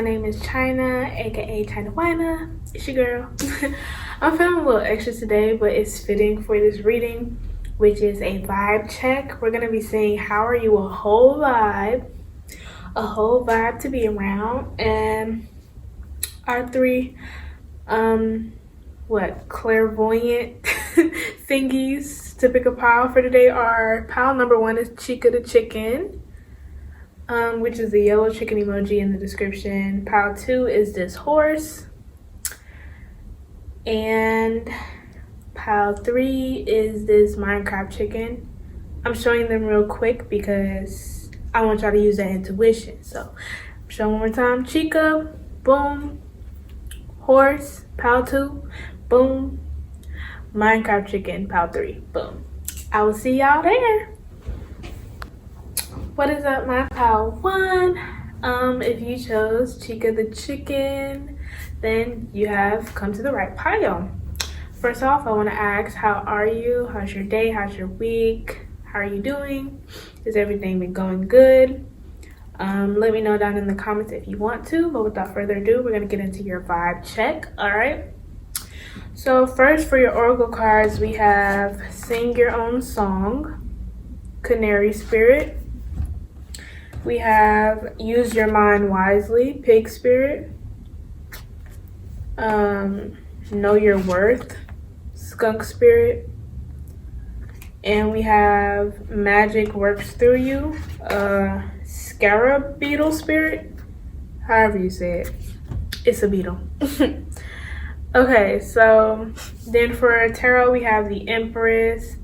My name is China, aka China Wina. It's your girl. I'm feeling a little extra today, but it's fitting for this reading, which is a vibe check. We're gonna be saying, how are you? A whole vibe to be around, and our three, clairvoyant thingies to pick a pile for today are pile number one is Chica the chicken. Which is the yellow chicken emoji in the description. Pile 2 is this horse. And pile 3 is this Minecraft chicken. I'm showing them real quick because I want y'all to use that intuition. So, I'm showing one more time. Chica, boom. Horse, pile 2, boom. Minecraft chicken, pile 3, boom. I will see y'all there. What is up, my pile 1? If you chose Chica the chicken, then you have come to the right pile. First off, I want to ask, how are you? How's your day? How's your week? How are you doing? Has everything been going good? Let me know down in the comments if you want to, but without further ado, we're going to get into your vibe check. All right. So first, for your oracle cards, we have Sing Your Own Song, Canary Spirit. We have Use Your Mind Wisely, Pig Spirit. Know Your Worth, Skunk Spirit. And we have Magic Works Through You, Scarab Beetle Spirit. However you say it. It's a beetle. Okay, so then for tarot, we have the Empress,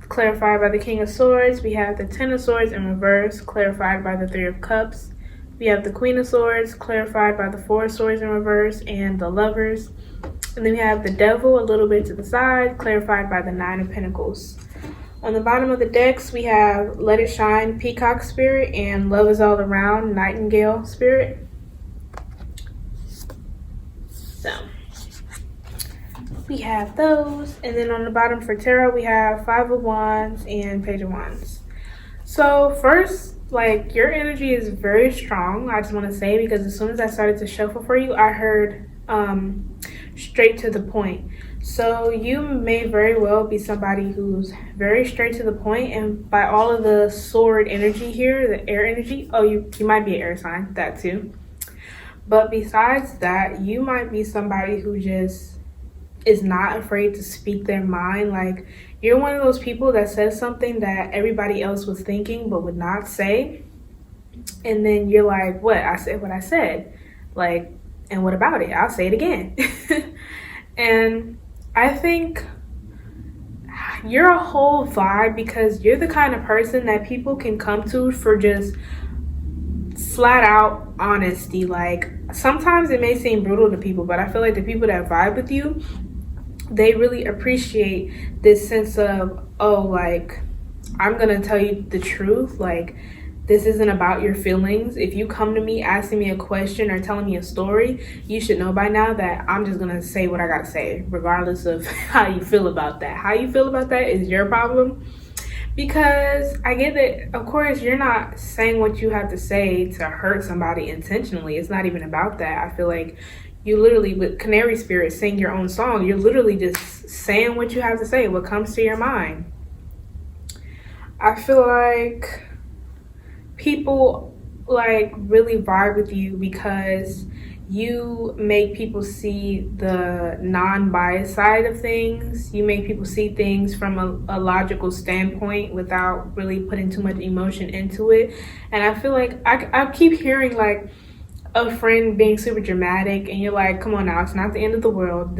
clarified by the King of Swords. We have the Ten of Swords in reverse, clarified by the Three of Cups. We have the Queen of Swords, clarified by the Four of Swords in reverse, and the Lovers. And then we have the Devil a little bit to the side, clarified by the Nine of Pentacles. On the bottom of the decks, we have Let It Shine, Peacock Spirit, and Love Is All Around, Nightingale Spirit. So we have those, and then on the bottom for tarot, we have Five of Wands and Page of Wands. So first, your energy is very strong, I just want to say, because as soon as I started to shuffle for you, I heard straight to the point. So you may very well be somebody who's very straight to the point, and by all of the sword energy here, the air energy, you might be an air sign, that too. But besides that, you might be somebody who just is not afraid to speak their mind. You're one of those people that says something that everybody else was thinking but would not say, and then you're like, what? I said what I said. And what about it? I'll say it again. And I think you're a whole vibe because you're the kind of person that people can come to for just flat out honesty. Sometimes it may seem brutal to people, but I feel like the people that vibe with you, they really appreciate this sense of, I'm gonna tell you the truth. This isn't about your feelings. If you come to me asking me a question or telling me a story, you should know by now that I'm just gonna say what I gotta say, regardless of how you feel about that. How you feel about that is your problem. Because I get that, of course, you're not saying what you have to say to hurt somebody intentionally. It's not even about that. I feel like you literally, with Canary Spirit, Sing Your Own Song, you're literally just saying what you have to say, what comes to your mind. I feel like people really vibe with you because you make people see the non-biased side of things. You make people see things from a logical standpoint without really putting too much emotion into it. And I feel like I keep hearing a friend being super dramatic, and you're like, come on now, it's not the end of the world.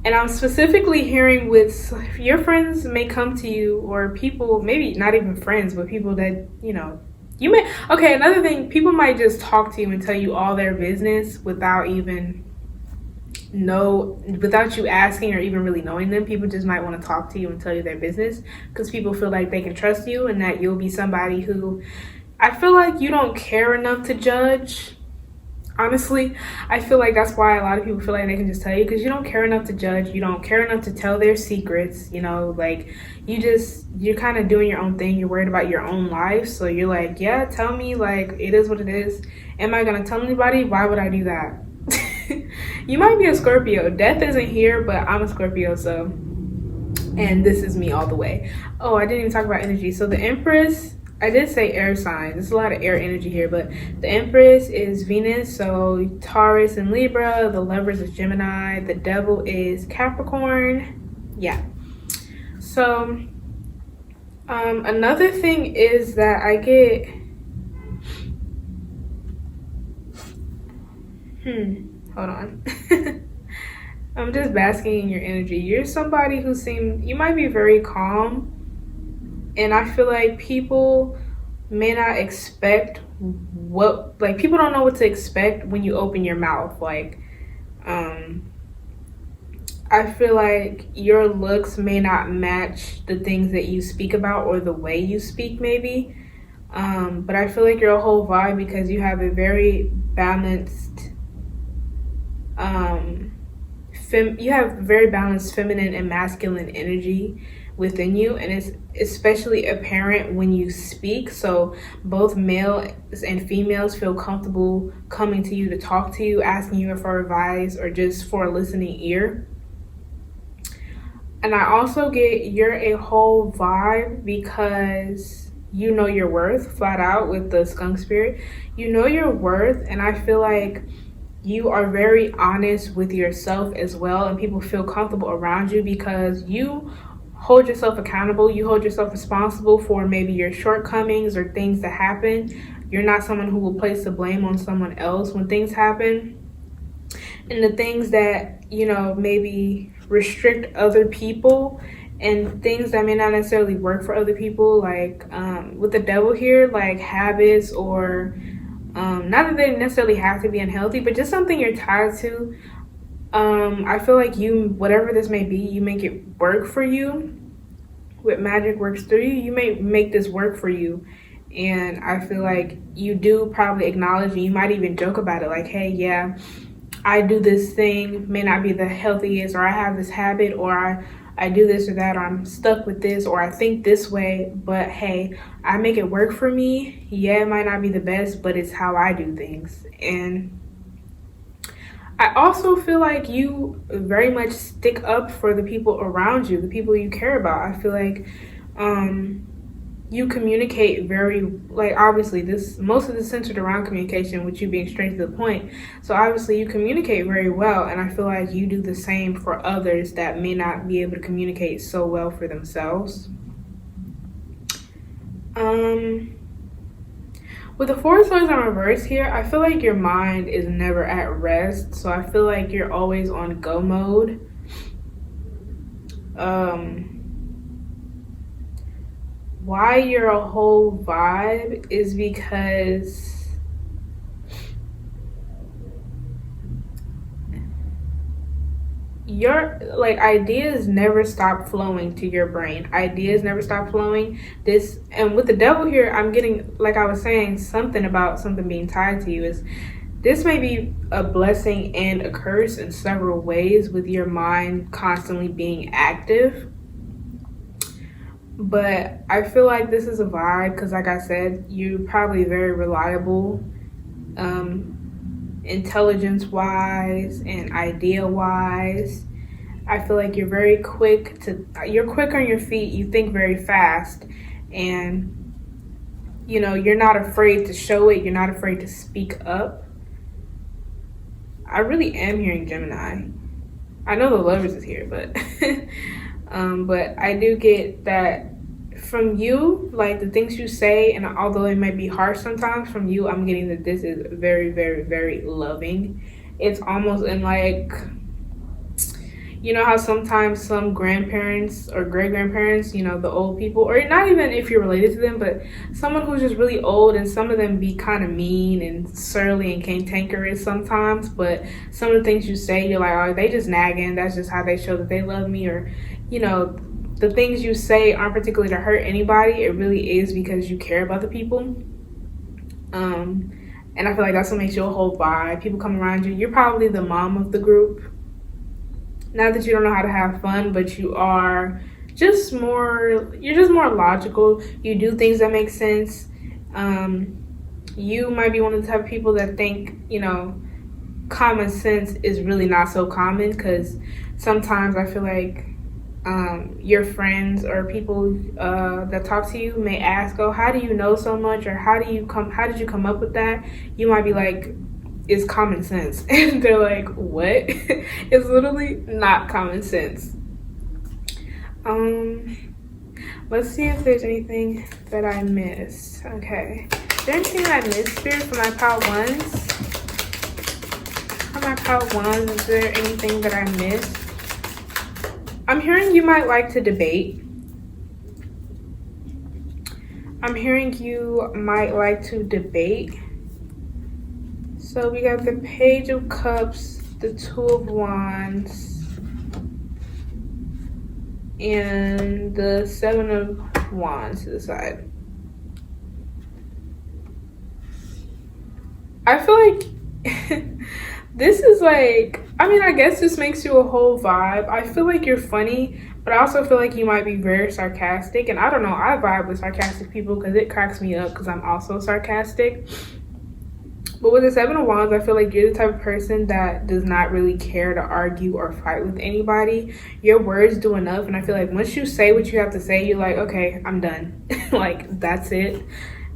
And I'm specifically hearing with your friends may come to you, or people, maybe not even friends, but people that, you may, another thing, people might just talk to you and tell you all their business without you asking or even really knowing them. People just might want to talk to you and tell you their business because people feel like they can trust you and that you'll be somebody who, I feel like you don't care enough to judge. Honestly, I feel like that's why a lot of people feel like they can just tell you, because you don't care enough to judge. You don't care enough to tell their secrets. Like you're kind of doing your own thing. You're worried about your own life. So you're like, yeah, tell me, like, it is what it is. Am I going to tell anybody? Why would I do that? You might be a Scorpio. Death isn't here, but I'm a Scorpio, so. And this is me all the way. Oh, I didn't even talk about energy. So the Empress, I did say air sign. There's a lot of air energy here, but the Empress is Venus, so Taurus and Libra. The Lovers is Gemini. The Devil is Capricorn. Yeah. So another thing is that I get hold on. I'm just basking in your energy. You're somebody you might be very calm, and I feel like people may not expect people don't know what to expect when you open your mouth. I feel like your looks may not match the things that you speak about or the way you speak, maybe. But I feel like you're a whole vibe because you have a very balanced, feminine and masculine energy within you, and it's especially apparent when you speak. So both males and females feel comfortable coming to you to talk to you, asking you for advice or just for a listening ear. And I also get you're a whole vibe because you know your worth, flat out, with the skunk spirit. You know your worth, and I feel like you are very honest with yourself as well, and people feel comfortable around you because you hold yourself accountable. You hold yourself responsible for maybe your shortcomings or things that happen. You're not someone who will place the blame on someone else when things happen. And the things that, maybe restrict other people and things that may not necessarily work for other people, like with the Devil here, like habits or not that they necessarily have to be unhealthy, but just something you're tied to. I feel like whatever this may be, you make it work for you. With magic works through you, you may make this work for you. And I feel like you do probably acknowledge, and you might even joke about it, like, hey, yeah, I do this thing, may not be the healthiest, or I have this habit, or I do this or that, or I'm stuck with this, or I think this way, but hey, I make it work for me. Yeah, it might not be the best, but it's how I do things. And I also feel like you very much stick up for the people around you, the people you care about. I feel like you communicate very, like, obviously most of this centered around communication, with you being straight to the point. So obviously you communicate very well, and I feel like you do the same for others that may not be able to communicate so well for themselves. With the Four of Swords in reverse here, I feel like your mind is never at rest. So I feel like you're always on go mode. Why you're a whole vibe is because your ideas never stop flowing to your brain. Ideas never stop flowing. And with the Devil here, I'm getting, like I was saying, something about something being tied to you. This may be a blessing and a curse in several ways, with your mind constantly being active. But I feel like this is a vibe because, like I said, you're probably very reliable, intelligence-wise and idea-wise. I feel like you're quick on your feet. You think very fast, and you're not afraid to show it. You're not afraid to speak up. I really am hearing Gemini. I know the Lovers is here, but but I do get that from you, like the things you say, and although it might be harsh sometimes, from you, I'm getting that this is very, very, very loving. It's almost in like, how sometimes some grandparents or great-grandparents, the old people, or not even if you're related to them, but someone who's just really old, and some of them be kind of mean and surly and cantankerous sometimes, but some of the things you say, you're like, oh, they just nagging, that's just how they show that they love me, or, the things you say aren't particularly to hurt anybody. It really is because you care about the people. And I feel like that's what makes you a whole vibe. People come around you. You're probably the mom of the group. Not that you don't know how to have fun, but you're just more logical. You do things that make sense. You might be one of the type of people that think, common sense is really not so common, because sometimes I feel like your friends or people that talk to you may ask, oh, how do you know so much, or how did you come up with that? You might be like, it's common sense. And they're like, what? It's literally not common sense. Let's see if there's anything that I missed. Okay, is there anything that I missed, Spirit, for my pile ones? For my pile ones, is there anything that I missed? I'm hearing you might like to debate. So we got the Page of Cups, the Two of Wands, and the Seven of Wands to the side. I feel like this is like, I guess this makes you a whole vibe. I feel like you're funny, but I also feel like you might be very sarcastic. And I don't know, I vibe with sarcastic people because it cracks me up because I'm also sarcastic. But with the Seven of Wands, I feel like you're the type of person that does not really care to argue or fight with anybody. Your words do enough. And I feel like once you say what you have to say, you're like, okay, I'm done. Like, that's it.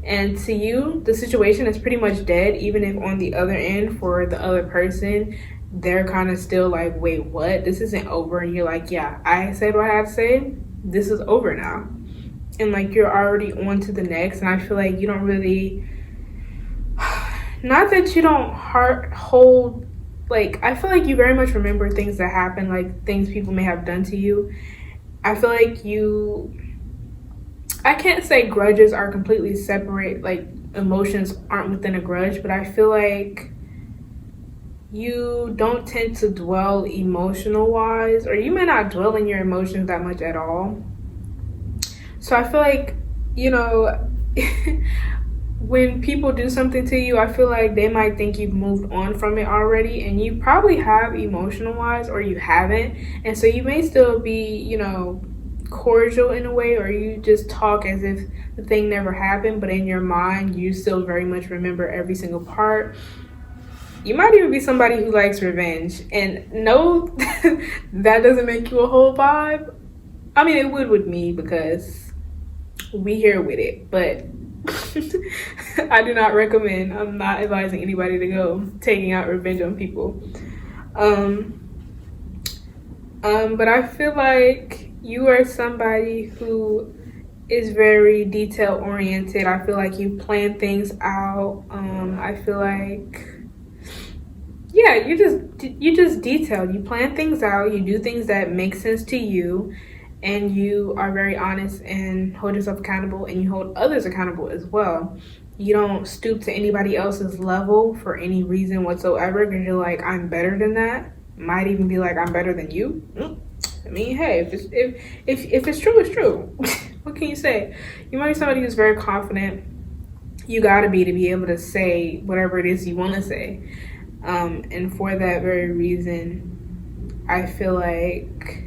And to you, the situation is pretty much dead, even if on the other end for the other person, they're kind of still like, wait, what? This isn't over. And you're like, yeah, I said what I had to say. This is over now. And like, you're already on to the next. And I feel like you don't really, not that you don't hold, like, I feel like you very much remember things that happen, like things people may have done to you. I feel like I can't say grudges are completely separate, like emotions aren't within a grudge, but I feel like you don't tend to dwell emotional wise, or you may not dwell in your emotions that much at all. So I feel like, when people do something to you, I feel like they might think you've moved on from it already, and you probably have emotional wise, or you haven't. And so you may still be, cordial in a way, or you just talk as if the thing never happened, but in your mind you still very much remember every single part. You might even be somebody who likes revenge, and no, that doesn't make you a whole vibe. It would with me because we here with it, but I do not recommend. I'm not advising anybody to go taking out revenge on people. But I feel like you are somebody who is very detail oriented. I feel like you plan things out. I feel like, yeah, you just detailed. You plan things out. You do things that make sense to you, and you are very honest and hold yourself accountable, and you hold others accountable as well. You don't stoop to anybody else's level for any reason whatsoever, because you're like, I'm better than that. Might even be like, I'm better than you. Hey, if it's true, it's true. What can you say? You might be somebody who's very confident. You gotta be to be able to say whatever it is you want to say. And for that very reason, I feel like,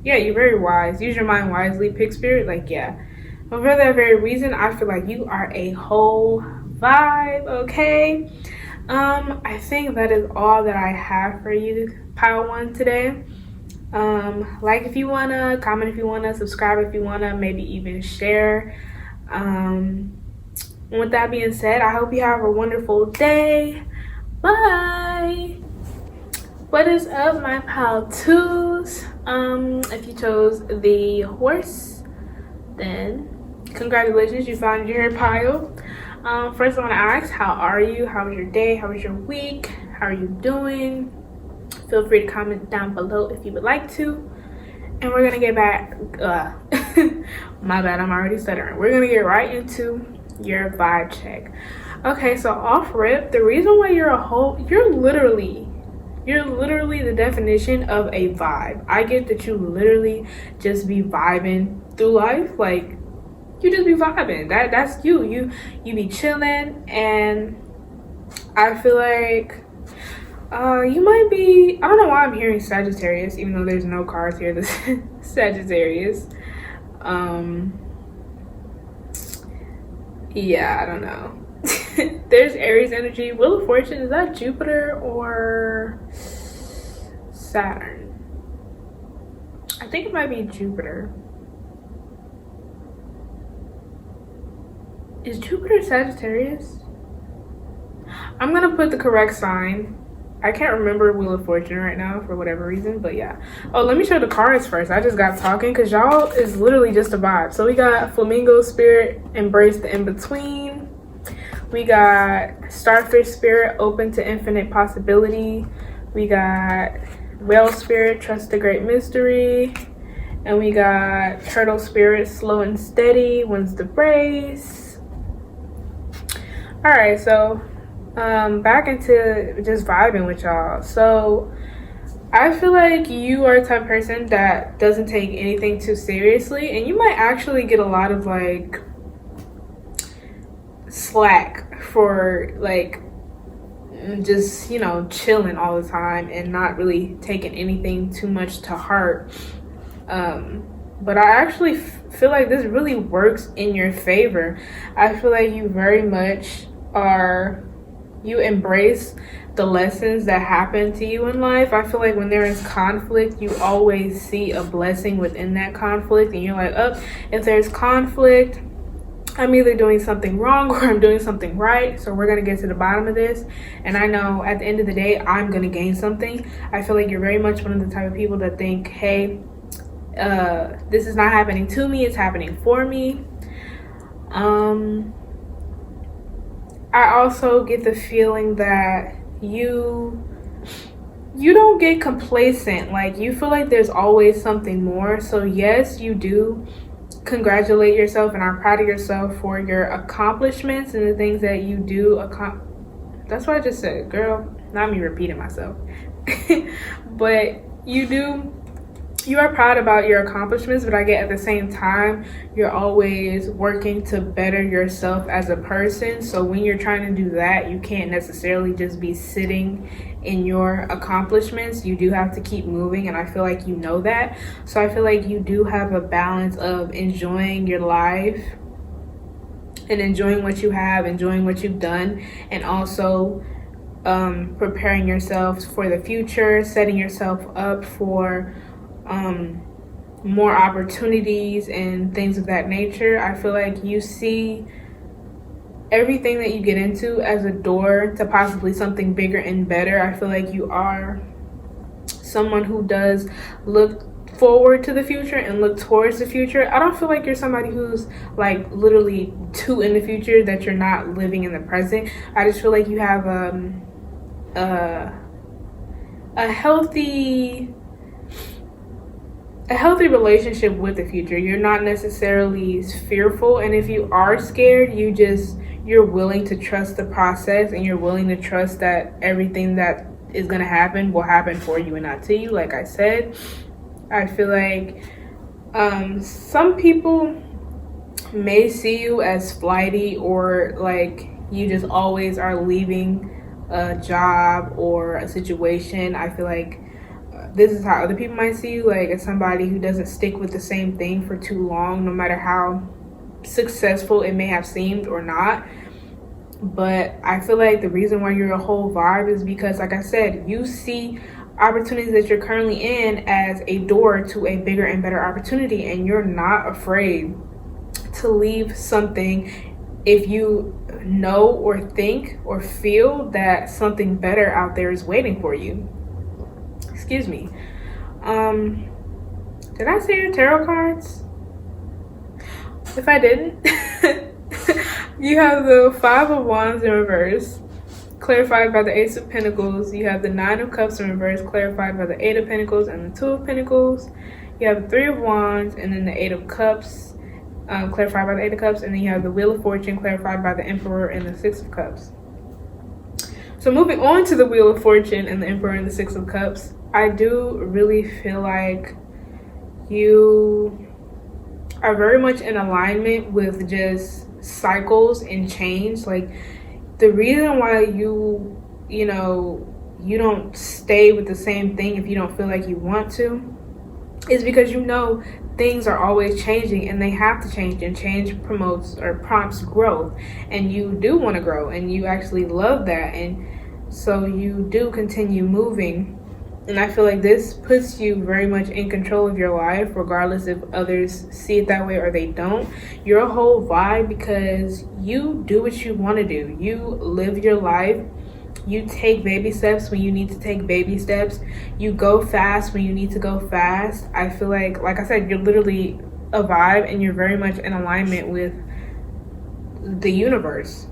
yeah, you're very wise. Use your mind wisely, Pig Spirit. Like, yeah. But for that very reason, I feel like you are a whole vibe, okay? I think that is all that I have for you, Pile 1, today. Like if you wanna, comment if you wanna, subscribe if you wanna, maybe even share. With that being said, I hope you have a wonderful day. Bye. What is up, my Pile 2s? If you chose the horse, then congratulations, you found your pile. First I want to ask, how are you? How was your day? How was your week? How are you doing? Feel free to comment down below if you would like to. And we're gonna get back, my bad, I'm already stuttering. We're gonna get right into your vibe check. Okay, so off rip, the reason why you're literally the definition of a vibe. I get that you literally just be vibing through life. Like, you just be vibing. That's you. You be chilling, and I feel like you might be, I don't know why I'm hearing Sagittarius, even though there's no cards here that Sagittarius. Yeah, I don't know. There's Aries energy. Wheel of Fortune, is that Jupiter or Saturn? I think it might be Jupiter. Is Jupiter Sagittarius? I'm gonna put the correct sign. I can't remember Wheel of Fortune right now for whatever reason, but yeah. Oh, let me show the cards first. I just got talking because y'all is literally just a vibe. So we got Flamingo Spirit, Embrace the In-Between. We got Starfish Spirit, Open to Infinite Possibility. We got Whale Spirit, Trust the Great Mystery. And we got Turtle Spirit, Slow and Steady, Wins the Race. All right, so back into just vibing with y'all. So I feel like you are the type of person that doesn't take anything too seriously, and you might actually get a lot of like slack for like just, you know, chilling all the time and not really taking anything too much to heart. But I actually feel like this really works in your favor. I feel like you very much you embrace the lessons that happen to you in life. I feel like when there is conflict, you always see a blessing within that conflict, and you're like, oh, if there's conflict, I'm either doing something wrong or I'm doing something right, so we're gonna get to the bottom of this, and I know at the end of the day I'm gonna gain something. I feel like you're very much one of the type of people that think, hey, this is not happening to me, it's happening for me. I also get the feeling that you don't get complacent. Like, you feel like there's always something more. So yes, you do congratulate yourself and are proud of yourself for your accomplishments and the things that you do. That's what I just said, girl. Not me repeating myself. But you are proud about your accomplishments, but I get at the same time, you're always working to better yourself as a person. So when you're trying to do that, you can't necessarily just be sitting in your accomplishments. You do have to keep moving, and I feel like you know that. So I feel like you do have a balance of enjoying your life and enjoying what you have, enjoying what you've done, and also preparing yourself for the future, setting yourself up for more opportunities and things of that nature. I feel like you see everything that you get into as a door to possibly something bigger and better. I feel like you are someone who does look forward to the future and look towards the future. I don't feel like you're somebody who's like literally too in the future that you're not living in the present. I just feel like you have a healthy relationship with the future. You're not necessarily fearful, and if you are scared, you're willing to trust the process, and you're willing to trust that everything that is going to happen will happen for you and not to you. Like I said, I feel like some people may see you as flighty, or like you just always are leaving a job or a situation. I feel like this is how other people might see you, like as somebody who doesn't stick with the same thing for too long, no matter how successful it may have seemed or not. But I feel like the reason why you're a whole vibe is because, like I said, you see opportunities that you're currently in as a door to a bigger and better opportunity, and you're not afraid to leave something if you know or think or feel that something better out there is waiting for you. Excuse me. Did I say your tarot cards? If I didn't, you have the Five of Wands in reverse, clarified by the Ace of Pentacles. You have the Nine of Cups in reverse, clarified by the Eight of Pentacles and the Two of Pentacles. You have the Three of Wands and then the Eight of Cups, clarified by the Eight of Cups. And then you have the Wheel of Fortune, clarified by the Emperor and the Six of Cups. So moving on to the Wheel of Fortune and the Emperor and the Six of Cups, I do really feel like you are very much in alignment with just cycles and change. Like, the reason why you know, you don't stay with the same thing if you don't feel like you want to is because you know things are always changing and they have to change, and change promotes or prompts growth, and you do want to grow and you actually love that, and so you do continue moving. And I feel like this puts you very much in control of your life, regardless if others see it that way or they don't. You're a whole vibe because you do what you want to do. You live your life. You take baby steps when you need to take baby steps. You go fast when you need to go fast. I feel like I said, you're literally a vibe and you're very much in alignment with the universe.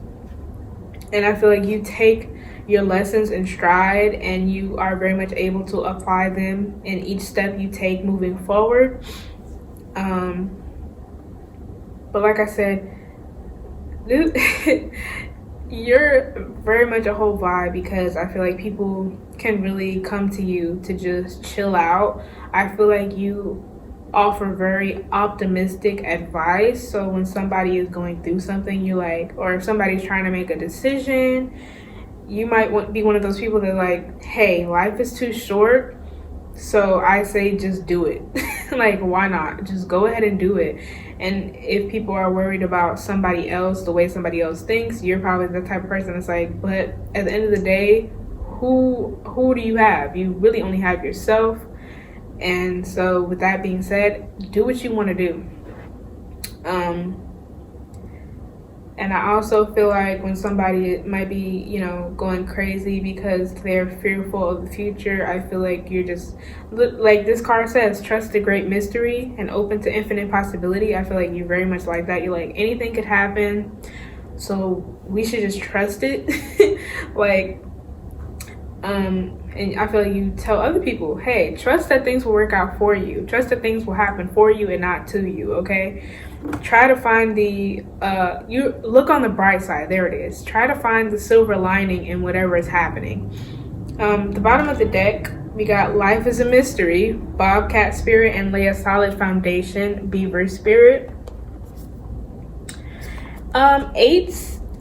And I feel like you take your lessons in stride and you are very much able to apply them in each step you take moving forward. But like I said, you're very much a whole vibe because I feel like people can really come to you to just chill out. I feel like you offer very optimistic advice. So when somebody is going through something, you like, or if somebody's trying to make a decision, you might be one of those people that like, hey, life is too short. So I say just do it. Like, why not? Just go ahead and do it. And if people are worried about somebody else, the way somebody else thinks, you're probably the type of person that's like, but at the end of the day, who do you have? You really only have yourself. And so with that being said, do what you want to do. And I also feel like when somebody might be, you know, going crazy because they're fearful of the future, I feel like you're just, like this card says, trust the great mystery and open to infinite possibility. I feel like you're very much like that. You're like, anything could happen, so we should just trust it. And I feel like you tell other people, hey, trust that things will work out for you. Trust that things will happen for you and not to you, okay? Try to find you look on the bright side. There it is. Try to find the silver lining in whatever is happening. The bottom of the deck, we got Life is a Mystery, Bobcat Spirit, and Lay a Solid Foundation, Beaver Spirit.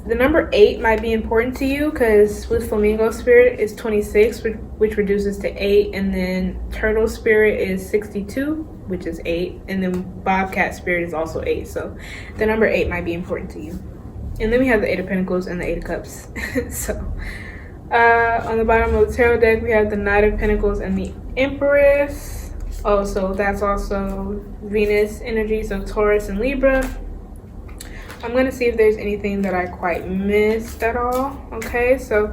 The number 8 might be important to you because with Flamingo Spirit is 26, which reduces to 8, and then Turtle Spirit is 62, which is 8, and then Bobcat Spirit is also 8. So the number 8 might be important to you. And then we have the 8 of Pentacles and the 8 of Cups. So on the bottom of the tarot deck, we have the Knight of Pentacles and the Empress. Oh, so that's also Venus energy, so Taurus and Libra. I'm going to see if there's anything that I quite missed at all. Okay, so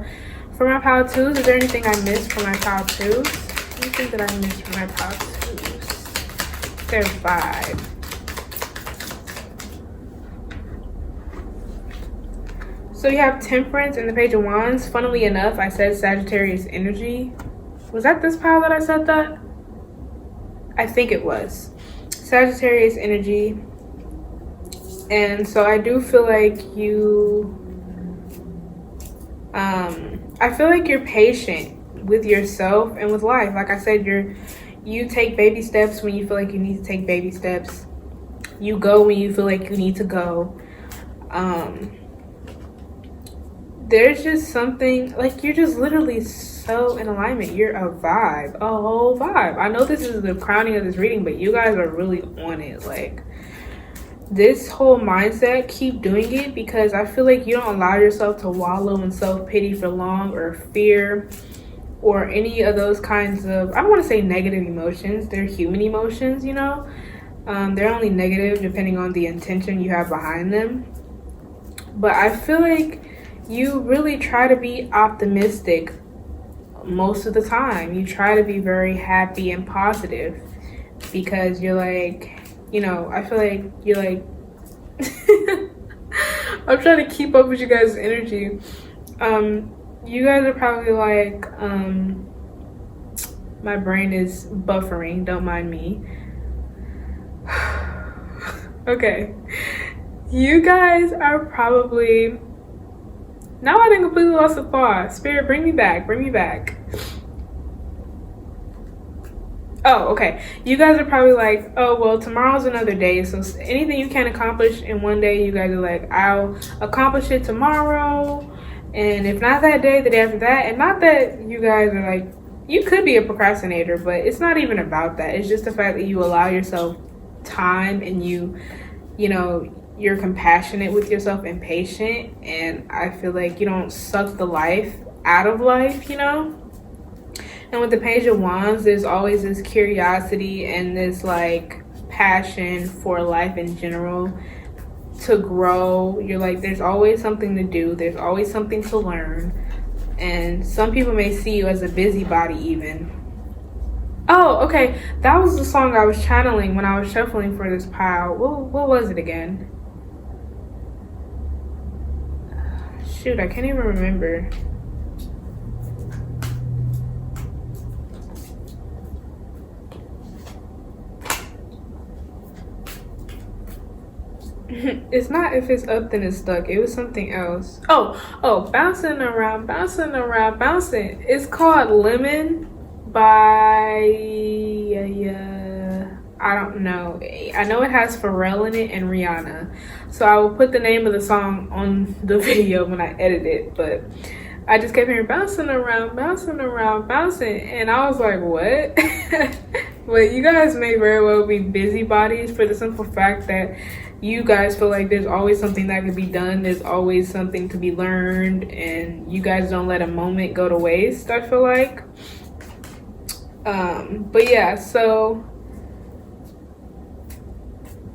for my pile twos, is there anything I missed for my pile twos? Anything that I missed for my pile twos? Their vibe. So you have Temperance and the Page of Wands. Funnily enough, I said Sagittarius energy. Was that this pile that I said that? I think it was. Sagittarius energy. And so I do feel like I feel like you're patient with yourself and with life. Like I said, you take baby steps when you feel like you need to take baby steps. You go when you feel like you need to go. There's just something, like, you're just literally so in alignment. You're a vibe, a whole vibe. I know this is the crowning of this reading, but you guys are really on it. Like, this whole mindset, keep doing it, because I feel like you don't allow yourself to wallow in self-pity for long, or fear, or any of those kinds of, I don't want to say negative emotions. They're human emotions, you know. They're only negative depending on the intention you have behind them. But I feel like you really try to be optimistic most of the time. You try to be very happy and positive, because you're like, you know, I feel like you're like, I'm trying to keep up with you guys' energy. You guys are probably like, my brain is buffering, don't mind me. Okay. You guys are probably, now I didn't completely lost the thought. Spirit, bring me back, bring me back. Oh, okay. You guys are probably like, oh, well, tomorrow's another day. So anything you can accomplish in one day, you guys are like, I'll accomplish it tomorrow. And if not that day, the day after that. And not that you guys are like, you could be a procrastinator, but it's not even about that. It's just the fact that you allow yourself time, and you know, you're compassionate with yourself and patient. And I feel like you don't suck the life out of life, you know? And with the Page of Wands, there's always this curiosity and this like passion for life in general to grow. You're like, there's always something to do, there's always something to learn. And some people may see you as a busybody even. Oh, okay, that was the song I was channeling when I was shuffling for this pile. What was it again? Shoot, I can't even remember. It's not If It's Up Then It's Stuck. It was something else. Oh, Bouncing Around, Bouncing Around, Bouncing. It's called Lemon by I don't know. I know it has Pharrell in it and Rihanna. So I will put the name of the song on the video when I edit it, but I just kept hearing bouncing around, bouncing around, bouncing, and I was like, what? But you guys may very well be busybodies for the simple fact that you guys feel like there's always something that can be done, there's always something to be learned, and you guys don't let a moment go to waste, I feel like. But yeah, so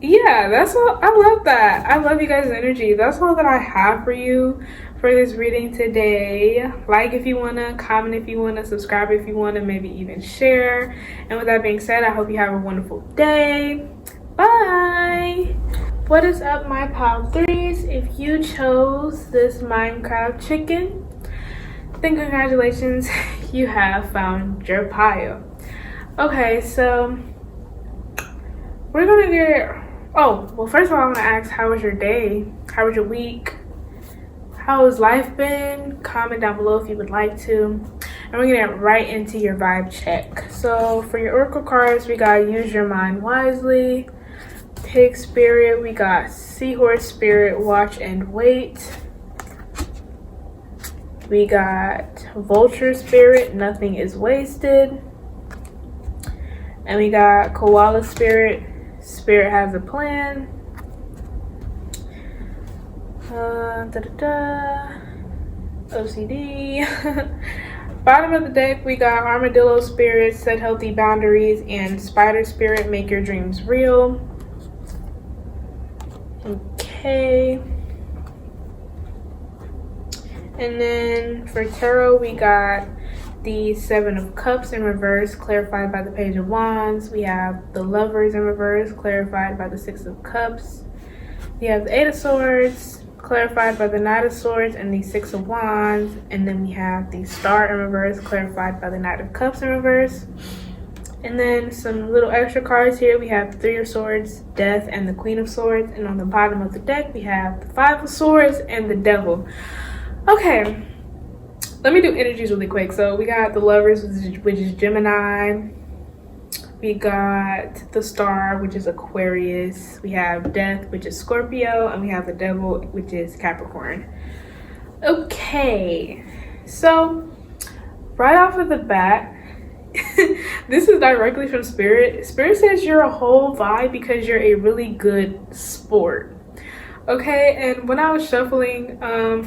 yeah, that's all. I love that. I love you guys' energy. That's all that I have for you for this reading today. Like if you want to, comment if you want to, subscribe if you want to, maybe even share. And with that being said, I hope you have a wonderful day. Bye. What is up, my pile threes? If you chose this Minecraft chicken, then congratulations, you have found your pile. Okay, so we're gonna get, oh, well, first of all, I'm gonna ask, how was your day? How was your week? How has life been? Comment down below if you would like to. And we're gonna get right into your vibe check. So for your oracle cards, we got Use Your Mind Wisely, Pig Spirit, we got Seahorse Spirit, Watch and Wait. We got Vulture Spirit, Nothing is Wasted. And we got Koala Spirit, Spirit Has a Plan. OCD. Bottom of the deck, we got Armadillo Spirit, Set Healthy Boundaries, and Spider Spirit, Make Your Dreams Real. Okay. And then for tarot, we got the Seven of Cups in reverse, clarified by the Page of Wands. We have the Lovers in reverse, clarified by the Six of Cups. We have the Eight of Swords, clarified by the Knight of Swords and the Six of Wands. And then we have the Star in reverse, clarified by the Knight of Cups in reverse. And then some little extra cards here. We have Three of Swords, Death, and the Queen of Swords. And on the bottom of the deck, we have the Five of Swords and the Devil. Okay, let me do energies really quick. So we got the Lovers, which is Gemini. We got the Star, which is Aquarius. We have Death, which is Scorpio. And we have the Devil, which is Capricorn. Okay, so right off of the bat, this is directly from Spirit. Spirit says you're a whole vibe because you're a really good sport. Okay, and when I was shuffling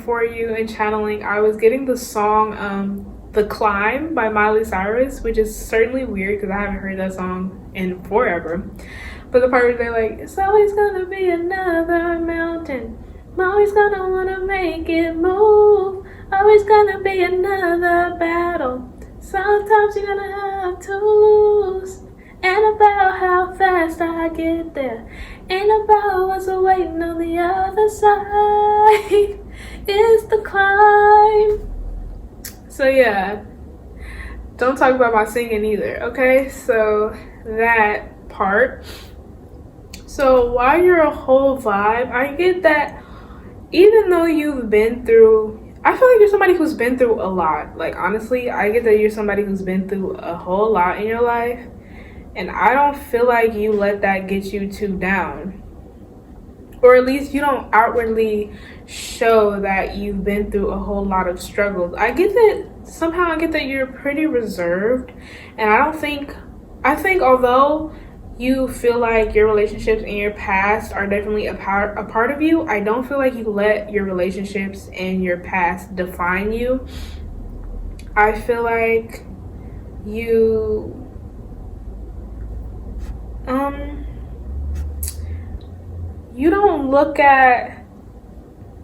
for you and channeling, I was getting the song The Climb by Miley Cyrus, which is certainly weird because I haven't heard that song in forever. But the part where they're like, it's always gonna be another mountain, I'm always gonna wanna make it move, always gonna be another battle, sometimes you're gonna have to lose. And about how fast I get there, ain't about what's waiting on the other side. It's the climb. So yeah, don't talk about my singing either, okay? So that part. So while you're a whole vibe, I get that even though you've been through, I feel like you're somebody who's been through a lot. Like honestly, I get that you're somebody who's been through a whole lot in your life. And I don't feel like you let that get you too down. or at least you don't outwardly show that you've been through a whole lot of struggles. I get that you're pretty reserved, and I think although you feel like your relationships in your past are definitely a part of you, I don't feel like you let your relationships in your past define you. I feel like you you don't look at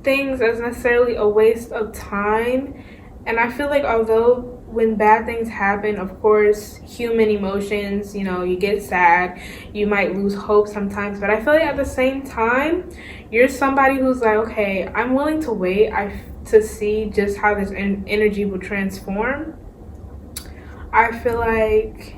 things as necessarily a waste of time. And I feel like although when bad things happen, of course, human emotions, you get sad, you might lose hope sometimes, but I feel like at the same time, you're somebody who's like, okay, I'm willing to wait to see just how this energy will transform. I feel like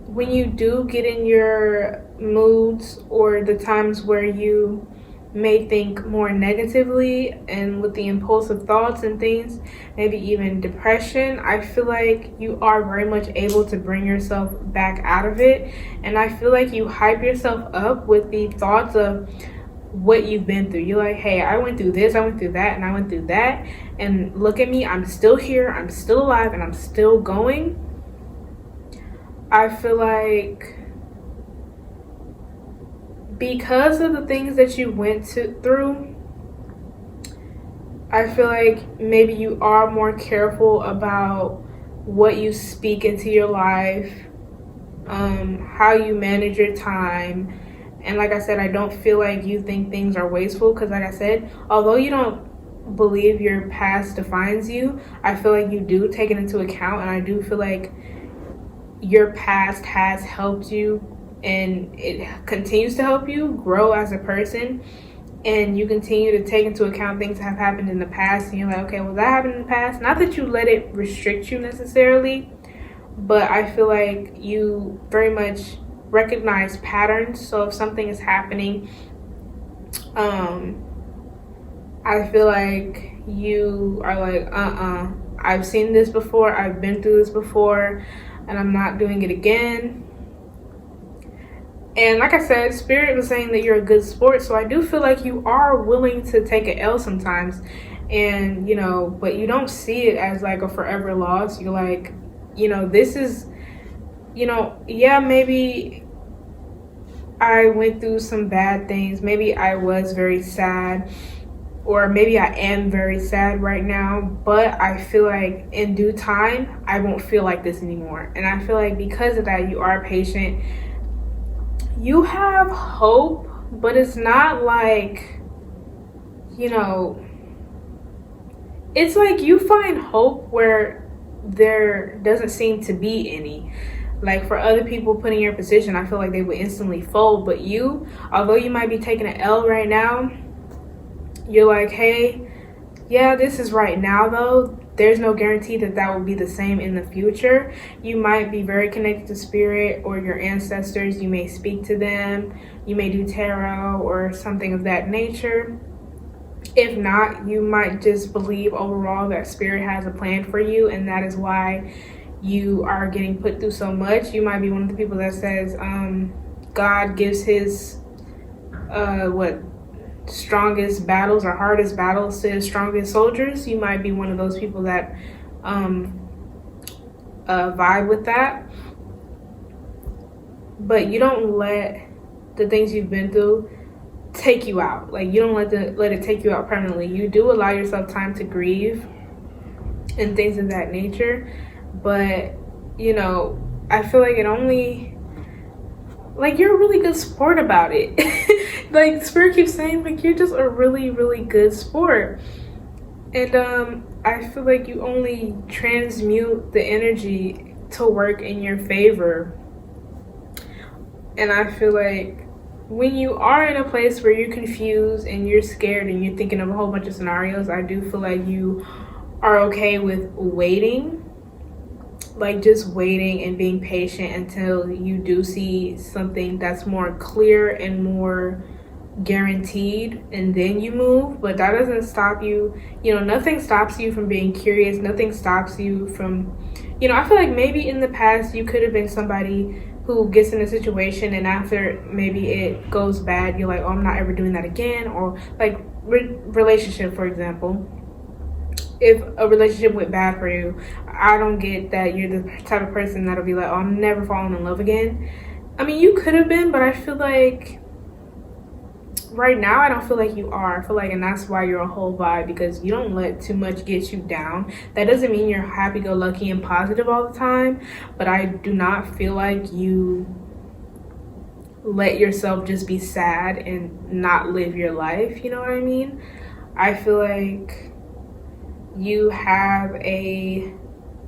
when you do get in your moods or the times where you may think more negatively and with the impulsive thoughts and things, maybe even depression, I feel like you are very much able to bring yourself back out of it. And I feel like you hype yourself up with the thoughts of what you've been through. You're like, hey, I went through this, I went through that, and I went through that, and look at me, I'm still here, I'm still alive, and I'm still going. I feel like because of the things that you went through, I feel like maybe you are more careful about what you speak into your life, how you manage your time. And like I said, I don't feel like you think things are wasteful, because like I said, although you don't believe your past defines you, I feel like you do take it into account, and I do feel like your past has helped you and it continues to help you grow as a person, and you continue to take into account things that have happened in the past, and you're like, okay, well, that happened in the past. Not that you let it restrict you necessarily, but I feel like you very much recognize patterns. So if something is happening, I feel like you are like, I've seen this before, I've been through this before, and I'm not doing it again. And like I said, Spirit was saying that you're a good sport, so I do feel like you are willing to take an L sometimes, and but you don't see it as like a forever loss. You're like, this is, yeah, maybe I went through some bad things, maybe I was very sad, or maybe I am very sad right now, but I feel like in due time, I won't feel like this anymore. And I feel like because of that, you are patient. You have hope, but it's not like, it's like you find hope where there doesn't seem to be any. Like for other people put in your position, I feel like they would instantly fold. But you, although you might be taking an L right now, you're like, hey, yeah, this is right now though. There's no guarantee that that will be the same in the future. You might be very connected to spirit or your ancestors. You may speak to them. You may do tarot or something of that nature. If not, you might just believe overall that spirit has a plan for you, and that is why you are getting put through so much. You might be one of the people that says God gives his strongest battles or hardest battles to his strongest soldiers. You might be one of those people that vibe with that, but you don't let the things you've been through take you out. Like you don't let it take you out permanently. You do allow yourself time to grieve and things of that nature, but I feel like it only, like, you're a really good sport about it. Like Spirit keeps saying, like, you're just a really, really good sport. And I feel like you only transmute the energy to work in your favor. And I feel like when you are in a place where you're confused and you're scared and you're thinking of a whole bunch of scenarios, I do feel like you are okay with waiting. Like just waiting and being patient until you do see something that's more clear and more guaranteed, and then you move. But that doesn't stop you. Nothing stops you from being curious. Nothing stops you from, I feel like maybe in the past you could have been somebody who gets in a situation and after maybe it goes bad, you're like, oh, I'm not ever doing that again. Or like relationship, for example. If a relationship went bad for you, I don't get that you're the type of person that'll be like, oh, I'm never falling in love again. I mean, you could have been, but I feel like right now I don't feel like you are. I feel like, and that's why you're a whole vibe, because you don't let too much get you down. That doesn't mean you're happy-go-lucky and positive all the time, but I do not feel like you let yourself just be sad and not live your life. You know what I mean? I feel like you have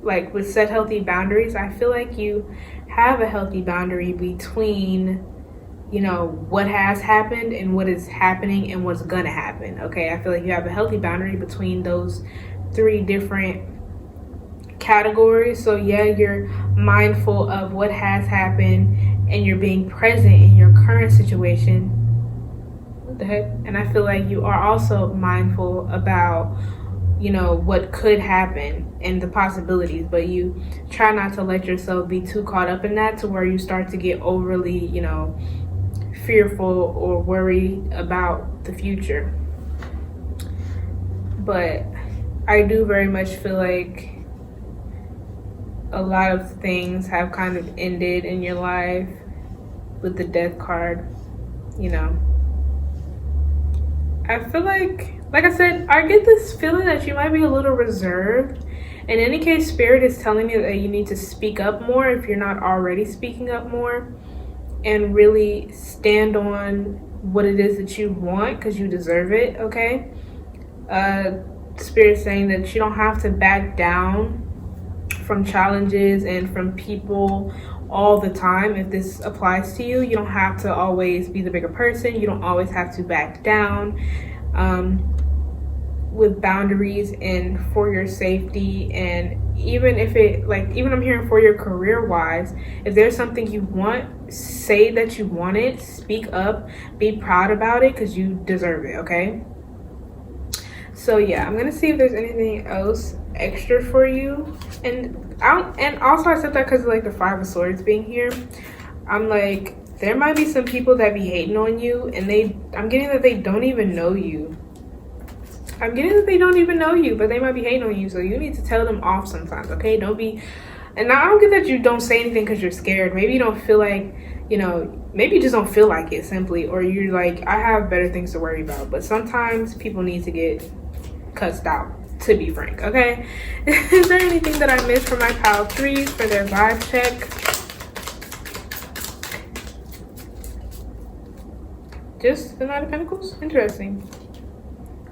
with set healthy boundaries. I feel like you have a healthy boundary between what has happened and what is happening and what's gonna happen. Okay, I feel like you have a healthy boundary between those three different categories. So yeah, you're mindful of what has happened and you're being present in your current situation. What the heck? And I feel like you are also mindful about what could happen and the possibilities, but you try not to let yourself be too caught up in that to where you start to get overly fearful or worried about the future. But I do very much feel like a lot of things have kind of ended in your life with the death card. I feel like I said, I get this feeling that you might be a little reserved. In any case, Spirit is telling me that you need to speak up more if you're not already speaking up more, and really stand on what it is that you want, because you deserve it. Okay, Spirit saying that you don't have to back down from challenges and from people all the time. If this applies to you, you don't have to always be the bigger person. You don't always have to back down. With boundaries and for your safety, and even if even I'm hearing for your career wise, if there's something you want, say that you want it, speak up, be proud about it, because you deserve it. Okay, so yeah, I'm gonna see if there's anything else extra for you. And also I said that because of the 5 of Swords being here. I'm like, there might be some people that be hating on you, and I'm getting that they don't even know you. I'm getting that they don't even know you, but they might be hating on you, so you need to tell them off sometimes. Okay, don't be. And I don't get that you don't say anything because you're scared. Maybe you don't feel like, maybe you just don't feel like it simply, or you're like, I have better things to worry about. But sometimes people need to get cussed out, to be frank. Okay, is there anything that I missed for my pile 3s for their vibe check? Just the Knight of Pentacles? Interesting.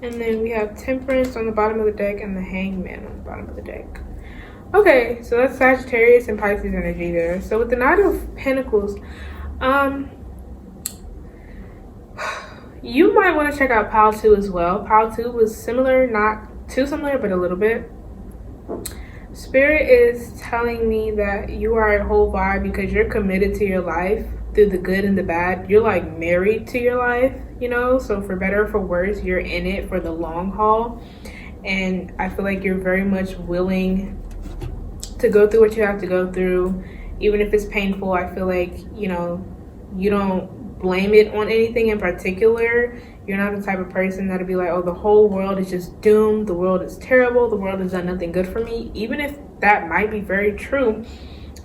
And then we have Temperance on the bottom of the deck and the Hangman on the bottom of the deck. Okay, so that's Sagittarius and Pisces energy there. So with the Knight of Pentacles, you might want to check out pile 2 as well. Pile 2 was similar, not too similar, but a little bit. Spirit is telling me that you are a whole vibe because you're committed to your life through the good and the bad. You're like married to your life, so for better or for worse, you're in it for the long haul. And I feel like you're very much willing to go through what you have to go through, even if it's painful. I feel like, you don't blame it on anything in particular. You're not the type of person that'll be like, oh, the whole world is just doomed. The world is terrible. The world has done nothing good for me. Even if that might be very true,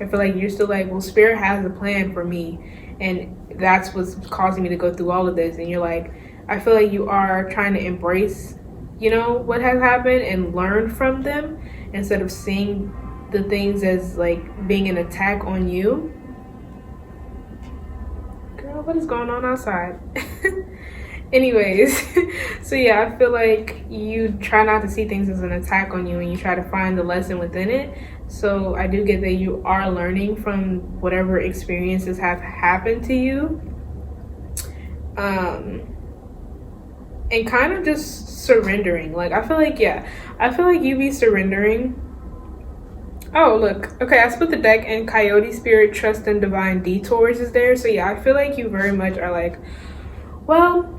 I feel like you're still like, well, Spirit has a plan for me. And that's what's causing me to go through all of this. And you're like, I feel like you are trying to embrace, what has happened and learn from them instead of seeing the things as like being an attack on you. Girl, what is going on outside? Anyways, so yeah, I feel like you try not to see things as an attack on you and you try to find the lesson within it. So I do get that you are learning from whatever experiences have happened to you. And kind of just surrendering. Like, I feel like you be surrendering. Oh, look. Okay, I split the deck and Coyote Spirit, Trust, and Divine Detours is there. So yeah, I feel like you very much are like, well,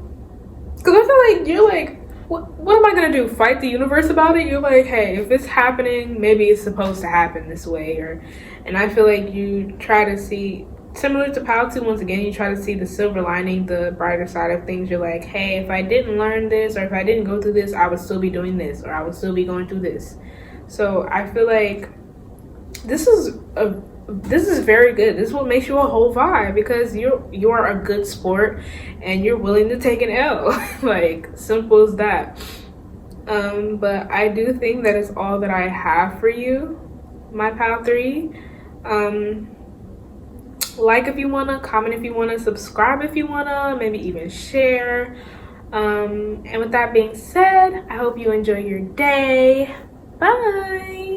because I feel like you're like, what am I going to do? Fight the universe about it? You're like, hey, if it's happening, maybe it's supposed to happen this way. And I feel like you try to see similar to Pile 2, once again, you try to see the silver lining, the brighter side of things. You're like, hey, if I didn't learn this, or if I didn't go through this, I would still be doing this, or I would still be going through this. So I feel like this is very good. This is what makes you a whole vibe, because you are a good sport and you're willing to take an L. Like, simple as that. But I do think that is all that I have for you, my Pile 3. Like if you wanna, comment if you wanna, subscribe if you wanna, maybe even share. And with that being said, I hope you enjoy your day. Bye.